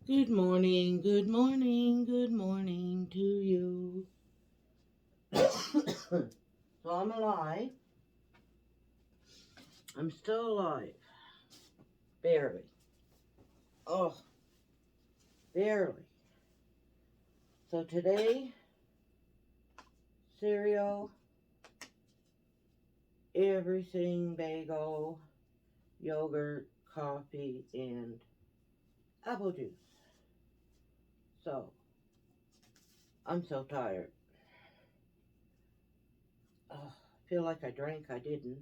Good morning, good morning, good morning to you. So I'm alive. I'm still alive. Barely. Oh, barely. So today, cereal, everything bagel, yogurt, coffee, and apple juice. So I'm so tired. Oh, I feel like I drank, I didn't.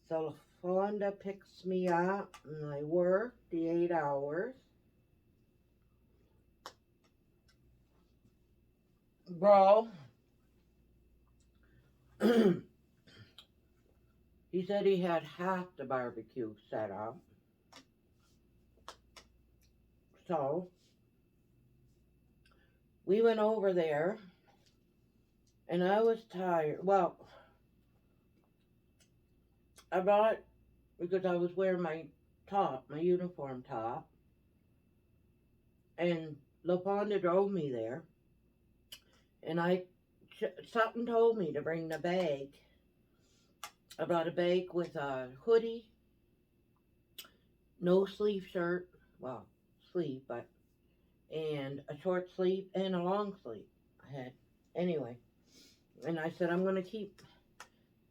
So Fonda picks me up and I work the 8 hours. Bro, he said he had half the barbecue set up. So we went over there and I was tired. Well, I brought it because I was wearing my top, my uniform top. And LaFonda drove me there. And something told me to bring the bag. I brought a bag with a hoodie, no sleeve shirt. Well, sleeve, but, and a short sleeve and a long sleeve. I had, anyway. And I said, I'm going to keep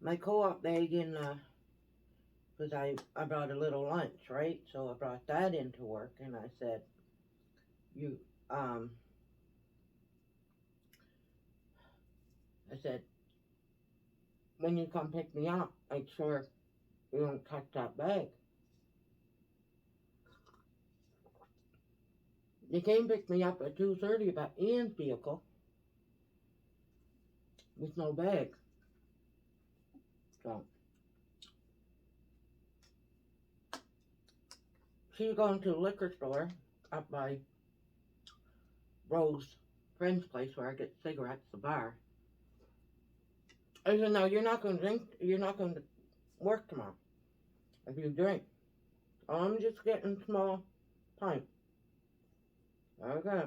my co-op bag in because I brought a little lunch, right? So I brought that into work and I said, you, um, I said, when you come pick me up, make sure you don't touch that bag. They came pick me up at 2:30 about Ian's vehicle with no bag. So she was going to the liquor store up by Rose friend's place where I get cigarettes, the bar. I said, no, you're not going to drink, you're not going to work tomorrow if you drink. I'm just getting small pint. Okay.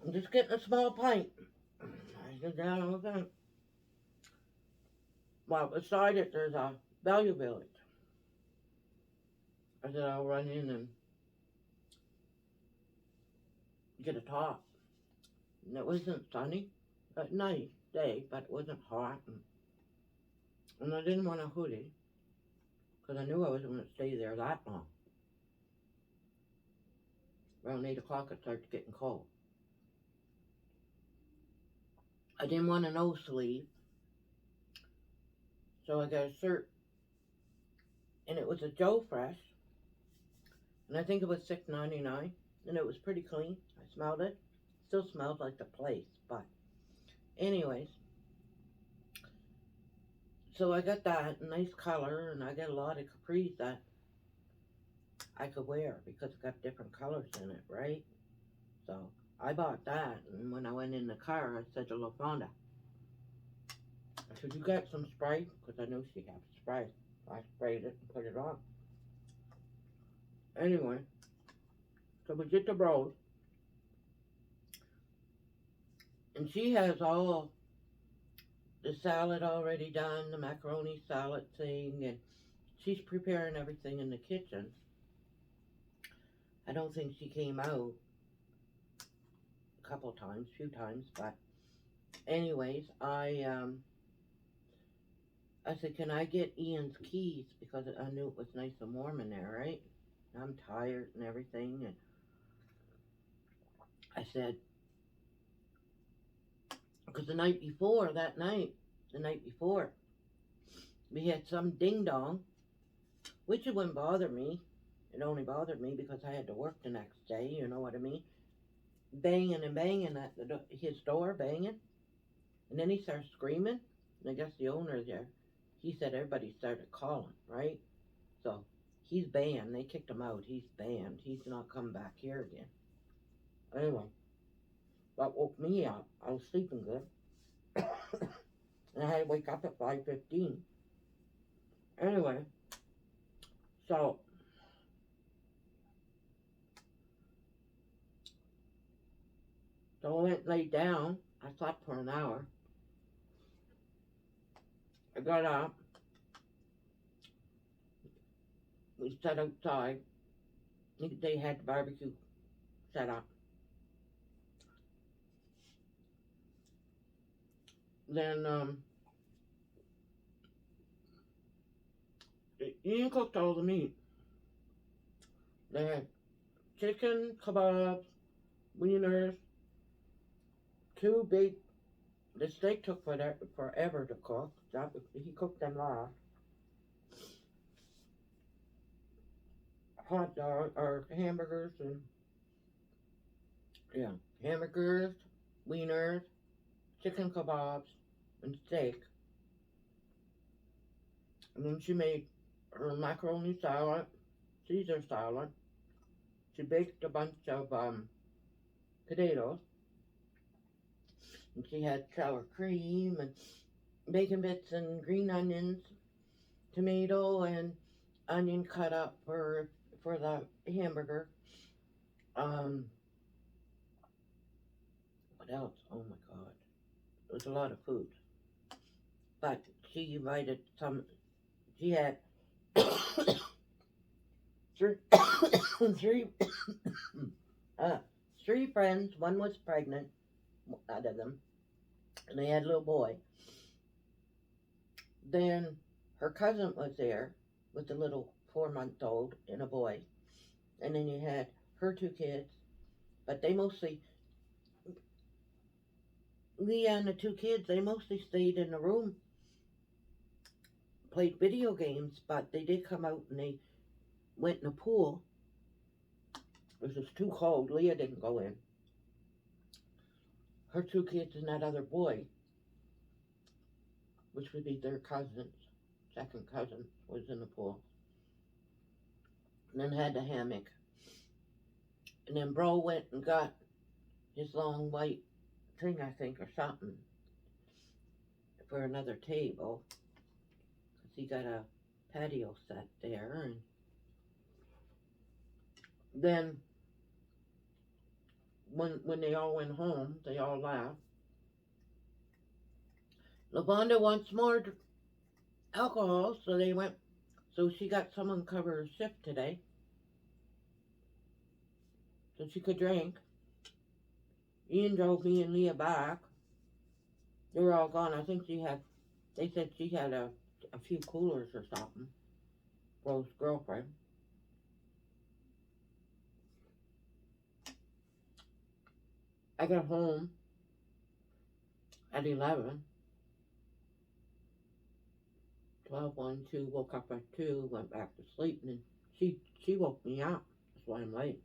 I'm just getting a small pint. I said, yeah, okay. Well, beside it, there's a Value Village. I said, I'll run in and get a top. And it wasn't sunny. Nice day, but it wasn't hot. And I didn't want a hoodie because I knew I wasn't going to stay there that long. Around 8 o'clock, it started getting cold. I didn't want a no sleeve, so I got a shirt. And it was a Joe Fresh. And I think it was $6.99. And it was pretty clean. I smelled it. Still smelled like the place, but anyways, so I got that nice color, and I got a lot of capris that I could wear because it got different colors in it, right? So I bought that, and when I went in the car, I said to LaFonda, I said, you got some spray? Because I knew she had spray. I sprayed it and put it on. Anyway, so we get the road, and she has all the salad already done, the macaroni salad thing, and she's preparing everything in the kitchen. I don't think she came out a couple times, few times, but anyways, I said, can I get Ian's keys because I knew it was nice and warm in there, right? I'm tired and everything, and I said, because the night before, we had some ding dong, which it wouldn't bother me. It only bothered me because I had to work the next day, you know what I mean? Banging and banging at his door, banging. And then he started screaming. And I guess the owner there, he said everybody started calling, right? So he's banned. They kicked him out. He's banned. He's not coming back here again. Anyway, that woke me up. I was sleeping good. And I had to wake up at 5:15. Anyway, So, I went and laid down. I slept for an hour. I got up. We sat outside. They had the barbecue set up. Then, Ian cooked all the meat. They had chicken, kebabs, wieners, two big. The steak took forever to cook. He cooked them last. Hot dog or hamburgers and yeah, hamburgers, wieners, chicken kebabs, and steak. And then she made her macaroni salad, Caesar salad. She baked a bunch of potatoes. And she had sour cream and bacon bits and green onions, tomato and onion cut up for the hamburger. What else? Oh my God, it was a lot of food. But she invited some. She had three, three, three friends. One was pregnant out of them, and they had a little boy. Then her cousin was there with a little 4-month-old and a boy. And then you had her two kids, but they mostly, Leah and the two kids, they mostly stayed in the room, played video games, but they did come out and they went in the pool. It was too cold. Leah didn't go in. Her two kids and that other boy, which would be their cousins, second cousin, was in the pool. And then had the hammock. And then Bro went and got his long white thing, I think, or something, for another table. Because he got a patio set there. And then when they all went home, they all laughed. LaVonda wants more alcohol, so they went. So she got someone cover her shift today, so she could drink. Ian drove me and Leah back. They were all gone. I think they said she had a few coolers or something. Bro's girlfriend. I got home at 11. 12, 1, 2, woke up at 2, went back to sleep, and then she woke me up. That's why I'm late.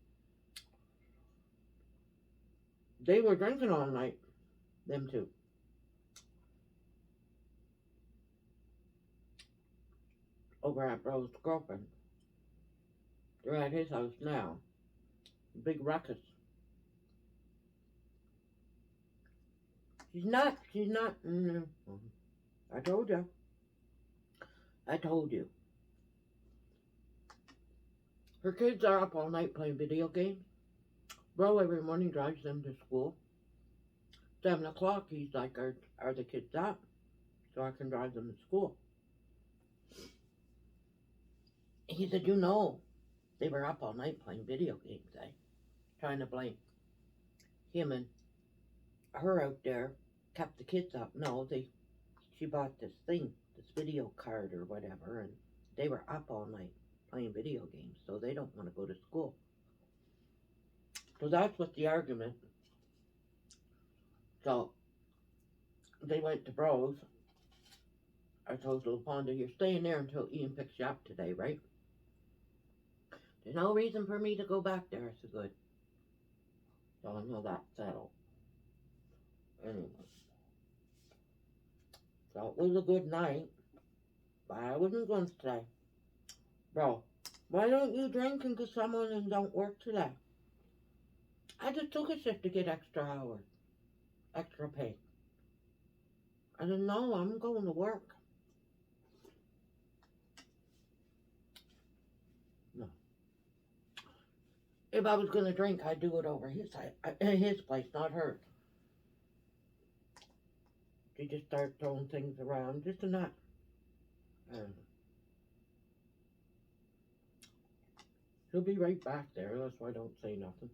They were drinking all night, them two. Over at Bro's girlfriend. They're at his house now. Big ruckus. She's not, I told you. Her kids are up all night playing video games. Bro every morning drives them to school. 7 o'clock, he's like, are the kids up? So I can drive them to school. He said, they were up all night playing video games, trying to blame him and her out there kept the kids up. No, she bought this video card or whatever, and they were up all night playing video games, so they don't want to go to school. So that's what the argument. So they went to Bro's. I told LaFonda, you're staying there until Ian picks you up today, right? There's no reason for me to go back there. I said, good. So I know that's settled. Anyway. So it was a good night. But I wasn't going to stay. Bro, why don't you drink and get someone and don't work today? I just took a shift to get extra hours. Extra pay. I said, no, I'm going to work. If I was gonna drink, I'd do it over his place, not hers. She just started throwing things around, just to not. Uh, she'll be right back there. That's why I don't say nothing.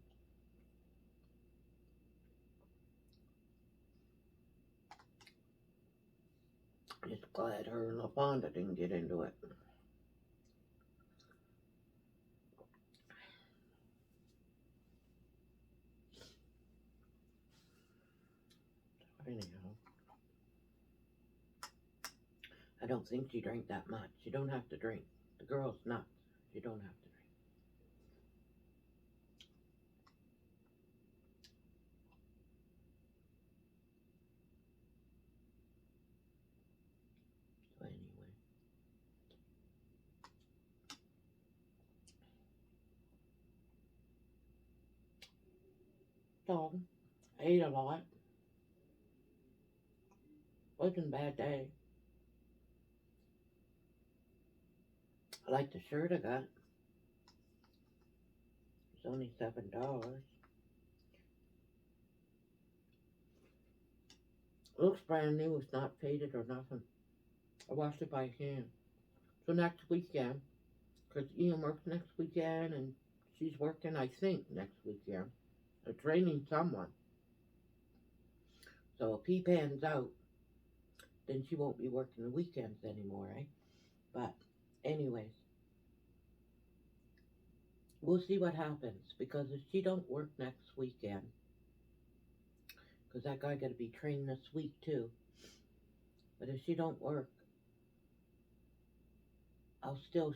Just glad her and LaFonda didn't get into it. Anyhow, I don't think she drank that much. You don't have to drink. The girl's nuts. You don't have to drink. So anyway. So, I ate a lot. Wasn't a bad day. I like the shirt I got. It's only $7. Looks brand new. It's not faded or nothing. I washed it by hand. So next weekend, because Ian works next weekend and she's working, I think, next weekend. They're training someone. So if he pans out, then she won't be working the weekends anymore, eh? But anyways, we'll see what happens, because if she don't work next weekend, because that guy got to be trained this week too. But if she don't work,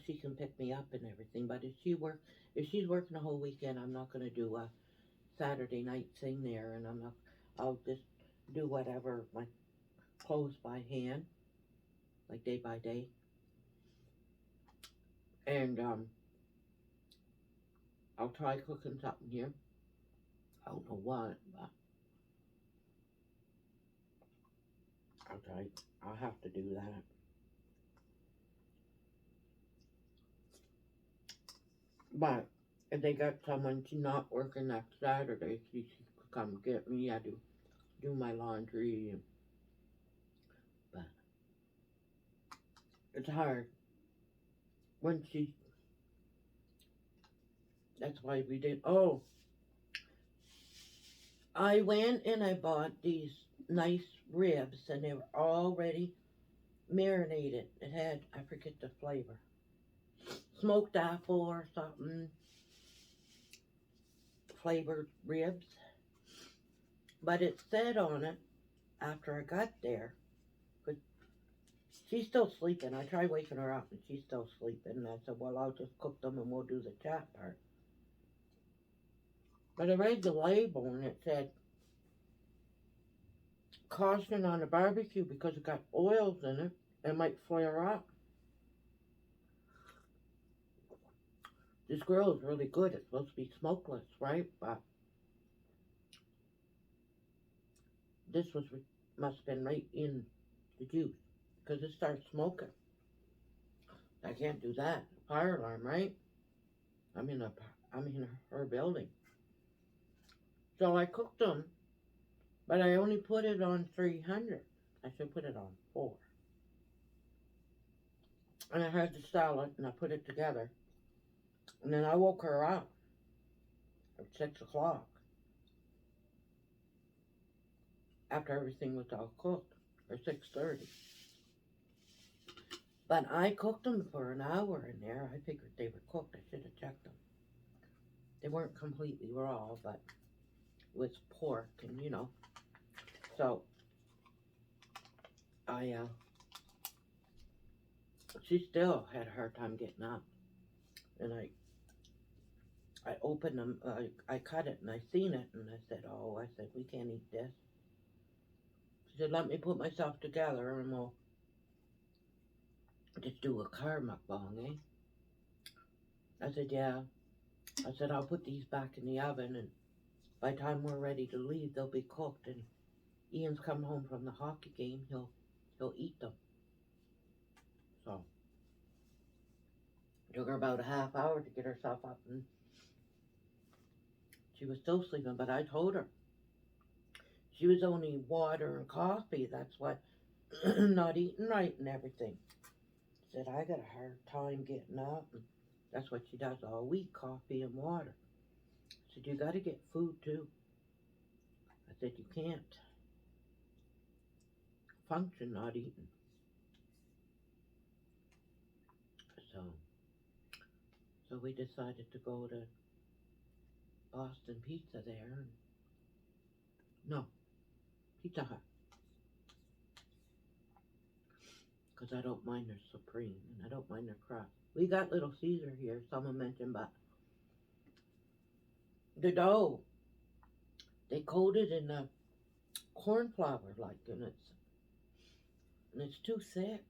she can pick me up and everything. But if she's working the whole weekend, I'm not gonna do a Saturday night thing there, and I'll just do whatever, my clothes by hand, like day by day. And I'll try cooking something here. I don't know what, but I'll try. I'll have to do that. But if they got someone to not working next Saturday, she could come get me. I do my laundry. But it's hard when that's why we did. Oh, I went and I bought these nice ribs, and they were already marinated. It had, I forget the flavor, smoked apple or something, flavored ribs. But it said on it, after I got there, but she's still sleeping. I tried waking her up and she's still sleeping. And I said, well, I'll just cook them and we'll do the chat part. But I read the label and it said, caution on the barbecue because it got oils in it. It might flare up. This grill is really good. It's supposed to be smokeless, right? But this must have been right in the juice because it starts smoking. I can't do that. Fire alarm, right? I'm in her building. So I cooked them, but I only put it on 300. I should put it on 4. And I had the salad, and I put it together. And then I woke her up at 6 o'clock after everything was all cooked, or 6:30. But I cooked them for an hour in there. I figured they were cooked. I should have checked them. They weren't completely raw, but it was pork, and So she still had a hard time getting up, and I opened them. I cut it and I seen it, and I said, "Oh," I said, "we can't eat this." She said, "Let me put myself together, and we'll just do a car mukbang, eh?" I said, "Yeah." I said, "I'll put these back in the oven, and by the time we're ready to leave, they'll be cooked. And Ian's come home from the hockey game. He'll eat them." So it took her about a half hour to get herself up and She was still sleeping, but I told her she was only water and coffee. That's what, not eating right and everything. Said I got a hard time getting up. And that's what she does all week, coffee and water. Said you got to get food too. I said you can't function not eating. So, so we decided to go to Boston Pizza there. No, Pizza Hut. Because I don't mind their supreme and I don't mind their crust. We got Little Caesar here, someone mentioned, but the dough, they coat it in a corn flour like, and it's too thick.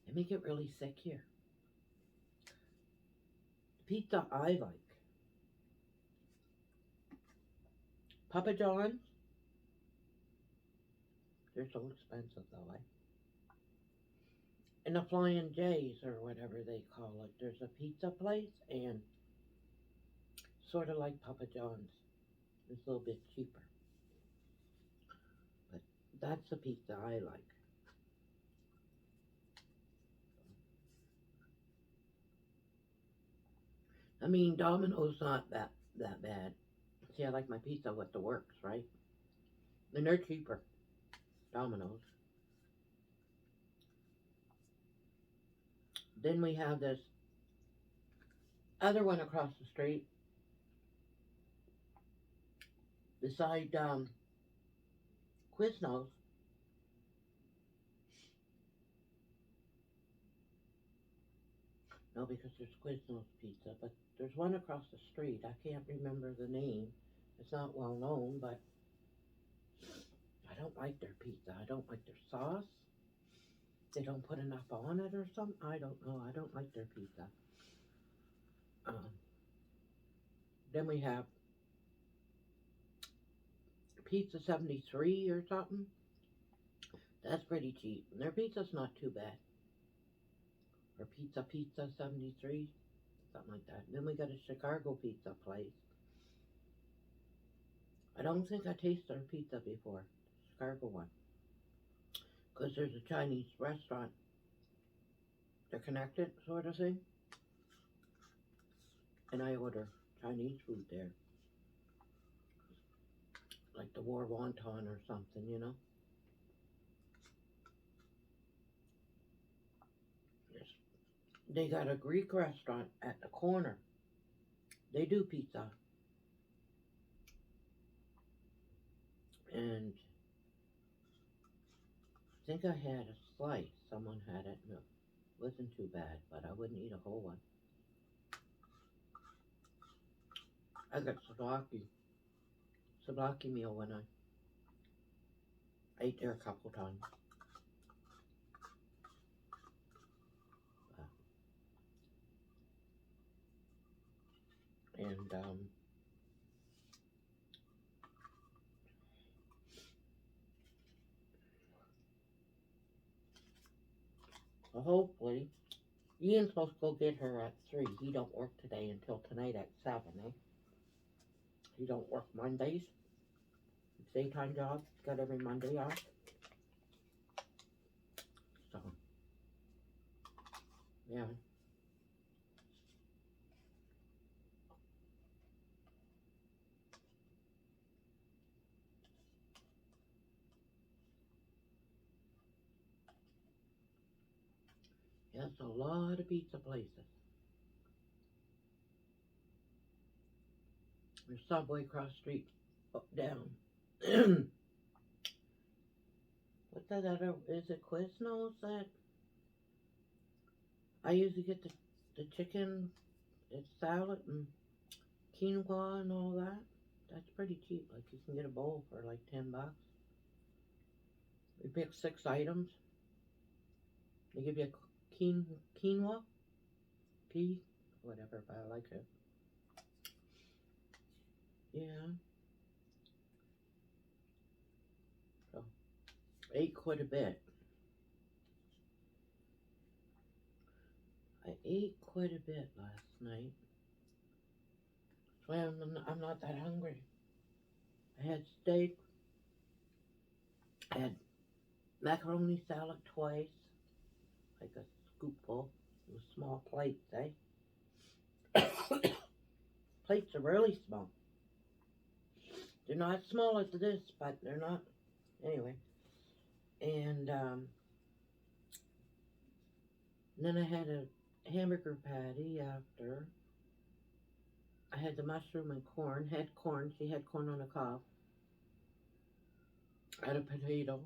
They make it really thick here. The pizza I like, Papa John's, they're so expensive though, eh? And the Flying J's or whatever they call it, there's a pizza place and sort of like Papa John's. It's a little bit cheaper. But that's the pizza I like. I mean, Domino's not that bad. See, I like my pizza with the works, right? And they're cheaper. Domino's. Then we have this other one across the street beside Quiznos. No, because there's Quiznos pizza, but there's one across the street. I can't remember the name. It's not well known, but I don't like their pizza. I don't like their sauce. They don't put enough on it or something. I don't know. I don't like their pizza. Then we have Pizza 73 or something. That's pretty cheap. And their pizza's not too bad. Or Pizza 73. Something like that. And then we got a Chicago pizza place. I don't think I tasted their pizza before. Chicago one. Because there's a Chinese restaurant. They're connected, sort of thing. And I order Chinese food there. Like the war wonton or something, you know. They got a Greek restaurant at the corner. They do pizza. And I think I had a slice. Someone had it. No, it wasn't too bad, but I wouldn't eat a whole one. I got souvlaki meal when I ate there a couple times. And well, hopefully, Ian's supposed to go get her at 3. He don't work today until tonight at 7, eh? He don't work Mondays. It's daytime job. He's got every Monday off. So, yeah. Yes, a lot of pizza places. There's Subway across the street, up, down. What's that other, is it Quiznos that? I usually get the chicken, it's salad and quinoa and all that. That's pretty cheap. Like you can get a bowl for like $10. We pick 6 items. They give you a quinoa, pea, whatever, but I like it. Yeah. So, I ate quite a bit. I ate quite a bit last night. Well, I'm not that hungry. I had steak, I had macaroni salad twice, like a scoopful. It was small plates, eh? Plates are really small. They're not as small as this, but they're not. Anyway, and then I had a hamburger patty after. I had the mushroom and corn. Had corn. She had corn on the cob. I had a potato.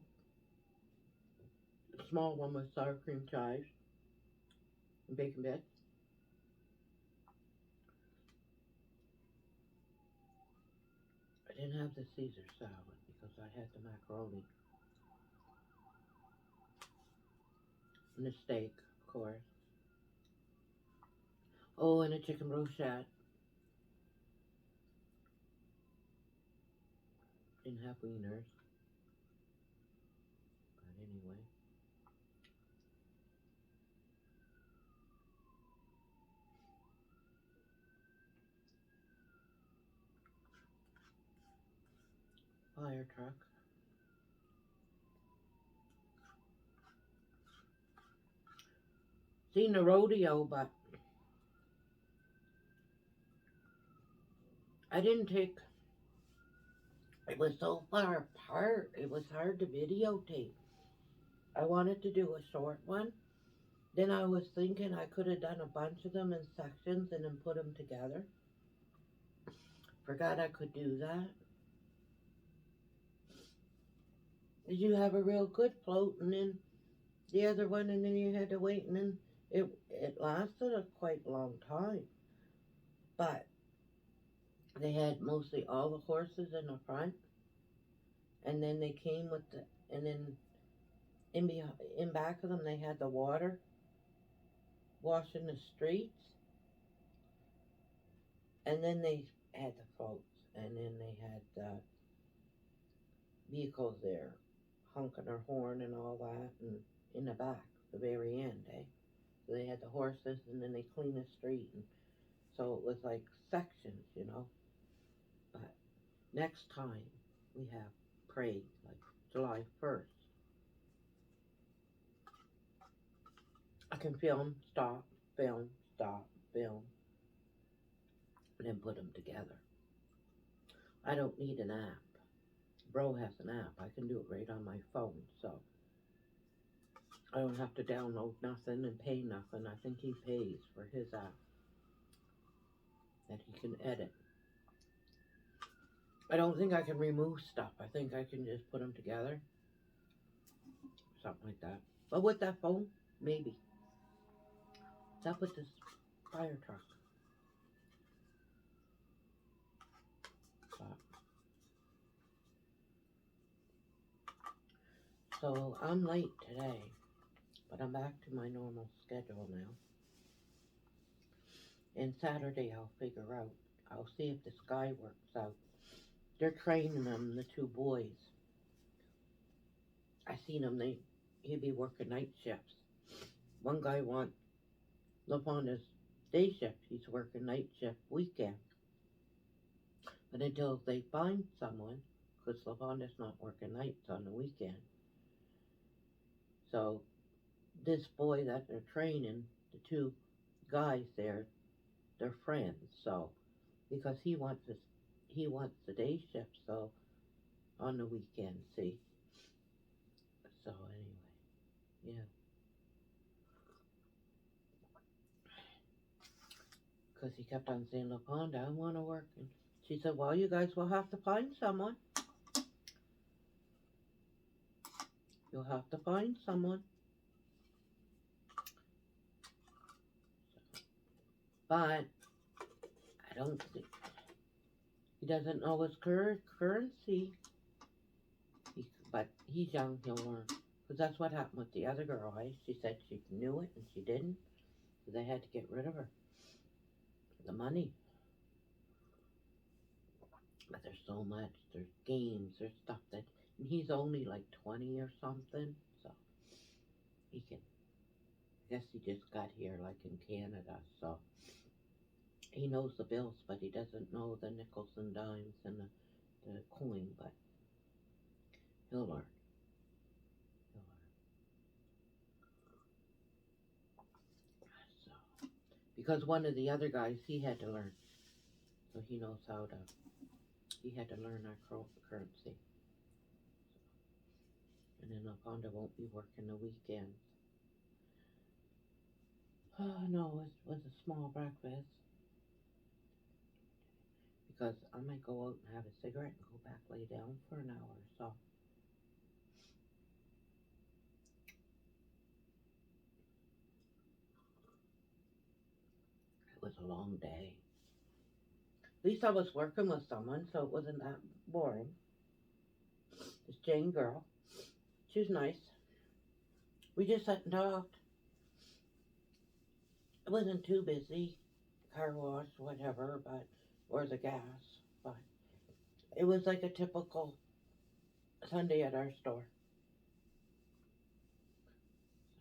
A small one with sour cream chives and bacon bits. I didn't have the Caesar salad because I had the macaroni and the steak, of course. Oh, and a chicken brochette. Didn't have wieners, but anyway. Fire truck. Seen the rodeo, but I didn't take. It was so far apart. It was hard to videotape. I wanted to do a short one. Then I was thinking I could have done a bunch of them in sections and then put them together. Forgot I could do that. You have a real good float, and then the other one, and then you had to wait, and then it lasted a quite long time. But they had mostly all the horses in the front, and then they came with the, and then in back of them they had the water washing the streets, and then they had the floats, and then they had the vehicles there honking their horn and all that, and in the back, the very end, eh? So they had the horses, and then they cleaned the street, and so it was like sections, you know. But next time we have parade, like July 1st, I can film, stop, film, and then put them together. I don't need an app. Bro has an app. I can do it right on my phone, so I don't have to download nothing and pay nothing. I think he pays for his app that he can edit. I don't think I can remove stuff. I think I can just put them together. Something like that. But with that phone, maybe. What's up with this fire truck? But, so I'm late today, but I'm back to my normal schedule now. And Saturday I'll figure out. I'll see if this guy works out. They're training them, the two boys. I seen him. He'd be working night shifts. One guy wants LaFonda's day shift. He's working night shift weekend. But until they find someone, because LaFonda's not working nights on the weekend. So this boy that they're training, the two guys there, they're friends. So because he wants the day shift. So on the weekend, see. So anyway, yeah. Because he kept on saying, LaFonda, I want to work. And she said, well, you guys will have to find someone. You'll have to find someone. But I don't think, he doesn't know his currency. But he's young, he'll learn. Because that's what happened with the other girl, eh? She said she knew it and she didn't. So they had to get rid of her. The money. But there's so much. There's games. There's stuff that... And he's only like 20 or something. So he can... I guess he just got here like in Canada. So He knows the bills, but he doesn't know the nickels and dimes and the coin, but he'll learn. He'll learn. So, because one of the other guys, he had to learn. So he knows how to, he had to learn our currency. And then Lafonda won't be working the weekends. Oh, no, it was a small breakfast. Because I might go out and have a cigarette and go back lay down for an hour or so. It was a long day. At least I was working with someone, so it wasn't that boring. This Jane girl, she was nice. We just sat and talked. It wasn't too busy, car wash, whatever, but or the gas, but it was like a typical Sunday at our store.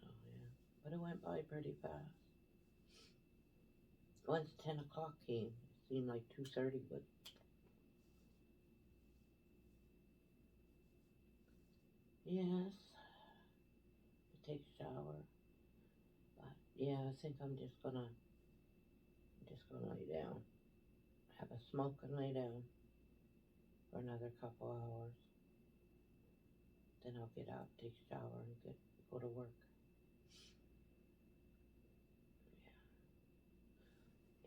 So yeah, but it went by pretty fast. Once 10 o'clock came, it seemed like 2:30, but yes, to take a shower. But yeah, I think I'm just gonna lay down, have a smoke and lay down for another couple hours. Then I'll get out, take a shower, and go to work.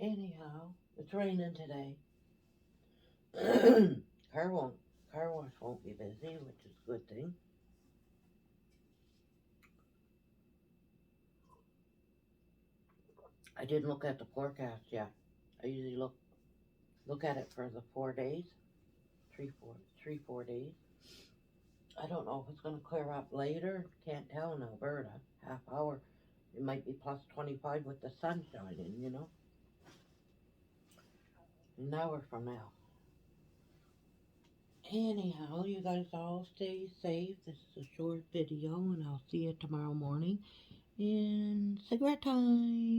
Yeah. Anyhow, it's raining today. car won't car wash won't be busy, which is a good thing. I didn't look at the forecast yet. I usually look at it for the 4 days, 3 4 days. I don't know if it's going to clear up later. Can't tell in Alberta. Half hour, it might be plus 25 with the sun shining. An hour from now. Anyhow, you guys all stay safe. This is a short video, and I'll see you tomorrow morning in cigarette time.